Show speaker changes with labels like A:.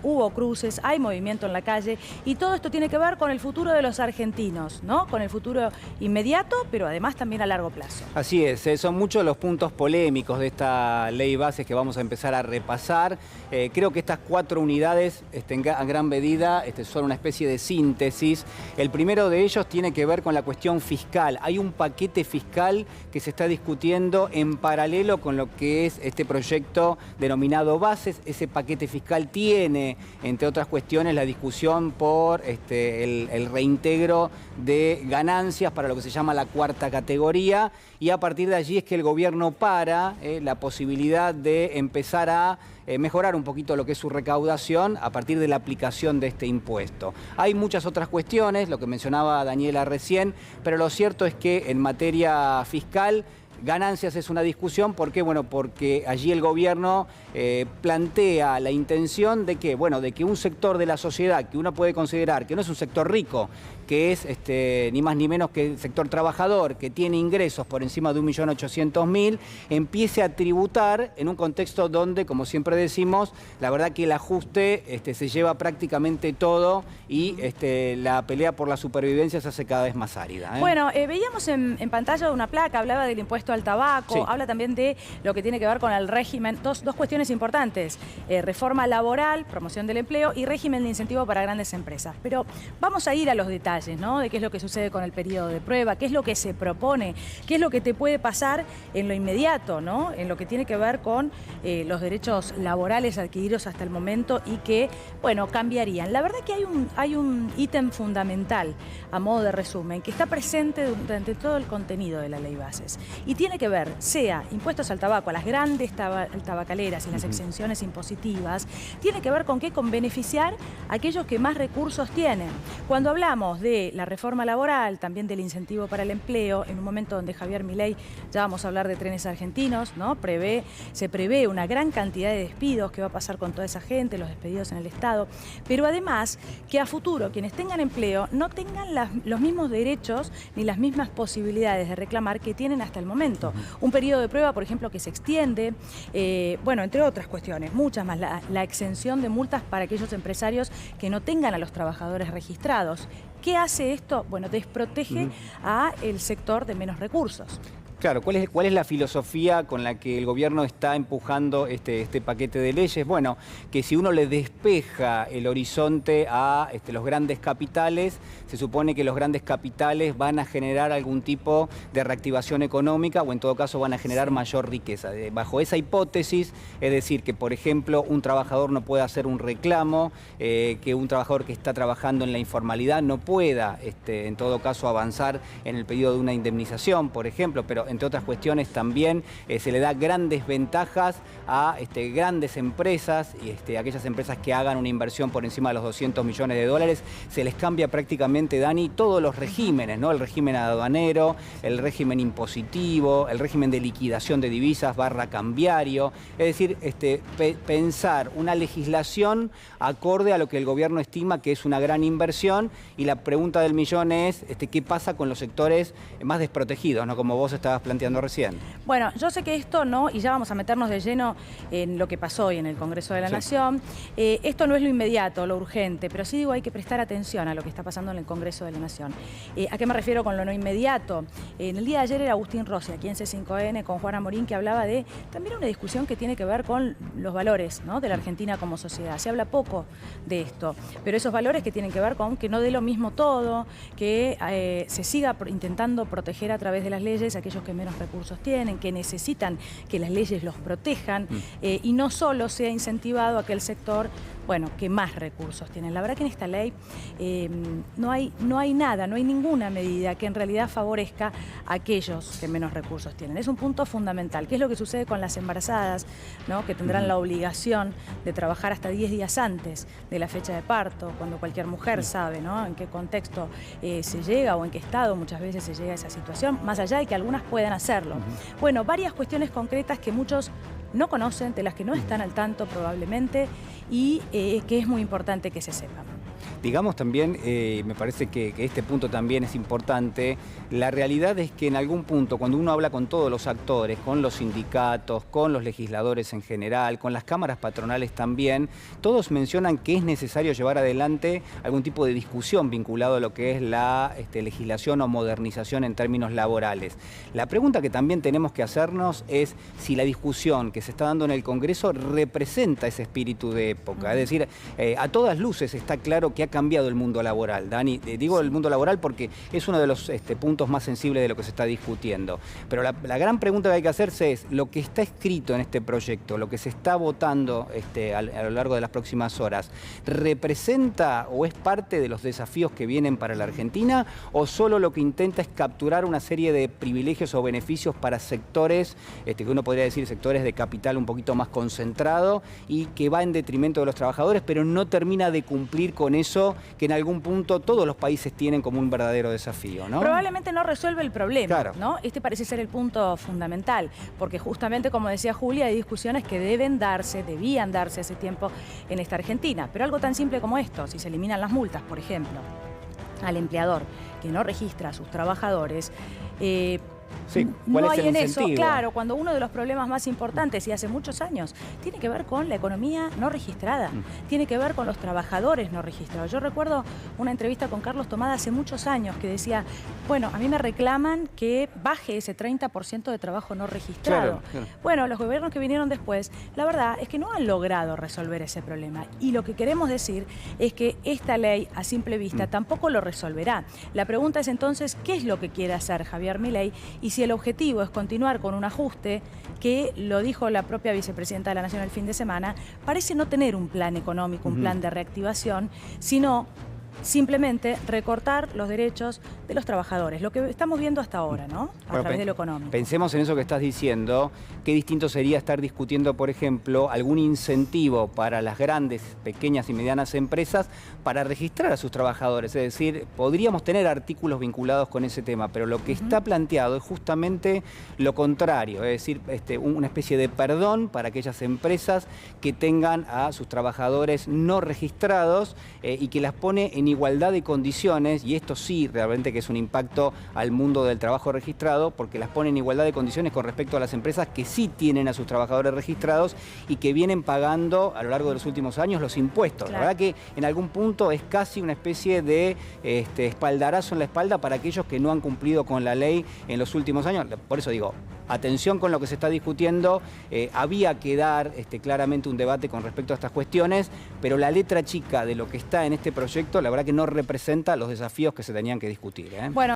A: Hubo cruces, hay movimiento en la calle y todo esto tiene que ver con el futuro de los argentinos, ¿no? Con el futuro inmediato, pero además también a largo plazo.
B: Así es, son muchos los puntos polémicos de esta ley bases que vamos a empezar a repasar. Creo que estas 4 unidades en gran medida son una especie de síntesis. El primero de ellos tiene que ver con la cuestión fiscal. Hay un paquete fiscal que se está discutiendo en paralelo con lo que es este proyecto denominado bases. Ese paquete fiscal tiene, entre otras cuestiones, la discusión por el reintegro de ganancias para lo que se llama la cuarta categoría, y a partir de allí es que el gobierno para la posibilidad de empezar a mejorar un poquito lo que es su recaudación a partir de la aplicación de este impuesto. Hay muchas otras cuestiones, lo que mencionaba Daniela recién, pero lo cierto es que en materia fiscal ganancias es una discusión. ¿Por qué? Bueno, porque allí el gobierno plantea la intención de que, bueno, de que un sector de la sociedad que uno puede considerar que no es un sector rico, que es ni más ni menos que el sector trabajador, que tiene ingresos por encima de 1.800.000, empiece a tributar en un contexto donde, como siempre decimos, la verdad que el ajuste se lleva prácticamente todo y la pelea por la supervivencia se hace cada vez más árida.
A: Bueno, veíamos en pantalla una placa, hablaba del impuesto al tabaco, sí. Habla también de lo que tiene que ver con el régimen, dos cuestiones importantes, reforma laboral, promoción del empleo y régimen de incentivo para grandes empresas. Pero vamos a ir a los detalles, ¿no? De qué es lo que sucede con el periodo de prueba, qué es lo que se propone, qué es lo que te puede pasar en lo inmediato, ¿no? En lo que tiene que ver con los derechos laborales adquiridos hasta el momento y que, bueno, cambiarían. La verdad que hay un ítem fundamental, a modo de resumen, que está presente durante todo el contenido de la ley bases. Y tiene que ver, sea impuestos al tabaco, a las grandes tabacaleras y las exenciones impositivas, tiene que ver con qué, con beneficiar a aquellos que más recursos tienen. Cuando hablamos de la reforma laboral, también del incentivo para el empleo, en un momento donde Javier Milei, ya vamos a hablar de Trenes Argentinos, ¿no? Se prevé una gran cantidad de despidos, qué va a pasar con toda esa gente, los despedidos en el Estado, pero además que a futuro quienes tengan empleo no tengan los mismos derechos ni las mismas posibilidades de reclamar que tienen hasta el momento. Un periodo de prueba, por ejemplo, que se extiende, bueno, entre otras cuestiones, muchas más, la exención de multas para aquellos empresarios que no tengan a los trabajadores registrados. ¿Qué hace esto? Bueno, desprotege a el sector de menos recursos.
B: Claro, ¿cuál es la filosofía con la que el gobierno está empujando este paquete de leyes? Bueno, que si uno le despeja el horizonte a los grandes capitales, se supone que los grandes capitales van a generar algún tipo de reactivación económica o en todo caso van a generar mayor riqueza. Bajo esa hipótesis, es decir, que por ejemplo un trabajador no pueda hacer un reclamo, que un trabajador que está trabajando en la informalidad no pueda en todo caso avanzar en el pedido de una indemnización, por ejemplo, pero entre otras cuestiones también se le da grandes ventajas a grandes empresas y aquellas empresas que hagan una inversión por encima de los 200 millones de dólares, se les cambia prácticamente, Dani, todos los regímenes, ¿no? El régimen aduanero, el régimen impositivo, el régimen de liquidación de divisas / cambiario, es decir, pensar una legislación acorde a lo que el gobierno estima que es una gran inversión, y la pregunta del millón es ¿qué pasa con los sectores más desprotegidos, ¿no? Como vos estabas planteando recién.
A: Bueno, yo sé que esto no, y ya vamos a meternos de lleno en lo que pasó hoy en el Congreso de la Nación, esto no es lo inmediato, lo urgente, pero sí digo hay que prestar atención a lo que está pasando en el Congreso de la Nación. ¿A qué me refiero con lo no inmediato? En el día de ayer era Agustín Rossi, aquí en C5N, con Juana Morín, que hablaba de también una discusión que tiene que ver con los valores, ¿no? De la Argentina como sociedad. Se habla poco de esto, pero esos valores que tienen que ver con que no dé lo mismo todo, que se siga intentando proteger a través de las leyes a aquellos que menos recursos tienen, que necesitan que las leyes los protejan y no solo sea incentivado aquel sector, bueno, que más recursos tienen. La verdad que en esta ley no hay nada, no hay ninguna medida que en realidad favorezca a aquellos que menos recursos tienen. Es un punto fundamental. ¿Qué es lo que sucede con las embarazadas, ¿no? Que tendrán la obligación de trabajar hasta 10 días antes de la fecha de parto, cuando cualquier mujer sabe, ¿no? En qué contexto se llega o en qué estado muchas veces se llega a esa situación, más allá de que algunas puedan hacerlo. Bueno, varias cuestiones concretas que muchos no conocen, de las que no están al tanto probablemente y que es muy importante que se sepan.
B: Digamos también, me parece que este punto también es importante, la realidad es que en algún punto, cuando uno habla con todos los actores, con los sindicatos, con los legisladores en general, con las cámaras patronales también, todos mencionan que es necesario llevar adelante algún tipo de discusión vinculado a lo que es la legislación o modernización en términos laborales. La pregunta que también tenemos que hacernos es si la discusión que se está dando en el Congreso representa ese espíritu de época. Es decir, a todas luces está claro que ha cambiado el mundo laboral, Dani. Digo el mundo laboral porque es uno de los puntos más sensibles de lo que se está discutiendo. Pero la gran pregunta que hay que hacerse es, lo que está escrito en este proyecto, lo que se está votando a lo largo de las próximas horas, ¿representa o es parte de los desafíos que vienen para la Argentina o solo lo que intenta es capturar una serie de privilegios o beneficios para sectores, que uno podría decir sectores de capital un poquito más concentrado y que va en detrimento de los trabajadores, pero no termina de cumplir con eso que en algún punto todos los países tienen como un verdadero desafío, ¿no?
A: Probablemente no resuelve el problema,
B: claro,
A: ¿no? Este parece ser el punto fundamental, porque justamente, como decía Julia, hay discusiones que debían darse hace tiempo en esta Argentina. Pero algo tan simple como esto, si se eliminan las multas, por ejemplo, al empleador que no registra a sus trabajadores,
B: sí, ¿cuál
A: no
B: es
A: hay
B: el
A: en
B: incentivo?
A: eso, claro, cuando uno de los problemas más importantes, y hace muchos años, tiene que ver con la economía no registrada, tiene que ver con los trabajadores no registrados. Yo recuerdo una entrevista con Carlos Tomada hace muchos años que decía, bueno, a mí me reclaman que baje ese 30% de trabajo no registrado.
B: Claro, claro.
A: Bueno, los gobiernos que vinieron después, la verdad es que no han logrado resolver ese problema. Y lo que queremos decir es que esta ley, a simple vista, tampoco lo resolverá. La pregunta es entonces, ¿qué es lo que quiere hacer Javier Milei? Y si el objetivo es continuar con un ajuste, que lo dijo la propia vicepresidenta de la Nación el fin de semana, parece no tener un plan económico, un plan de reactivación, sino simplemente recortar los derechos de los trabajadores, lo que estamos viendo hasta ahora, ¿no? A través de lo económico.
B: Pensemos en eso que estás diciendo, qué distinto sería estar discutiendo, por ejemplo, algún incentivo para las grandes, pequeñas y medianas empresas para registrar a sus trabajadores. Es decir, podríamos tener artículos vinculados con ese tema, pero lo que está planteado es justamente lo contrario, es decir, una especie de perdón para aquellas empresas que tengan a sus trabajadores no registrados y que las pone en igualdad de condiciones, y esto sí realmente que es un impacto al mundo del trabajo registrado, porque las pone en igualdad de condiciones con respecto a las empresas que sí tienen a sus trabajadores registrados y que vienen pagando a lo largo de los últimos años los impuestos. Claro. La verdad que en algún punto es casi una especie de espaldarazo en la espalda para aquellos que no han cumplido con la ley en los últimos años. Por eso digo, atención con lo que se está discutiendo, había que dar claramente un debate con respecto a estas cuestiones, pero la letra chica de lo que está en este proyecto, la verdad que no representa los desafíos que se tenían que discutir. Bueno.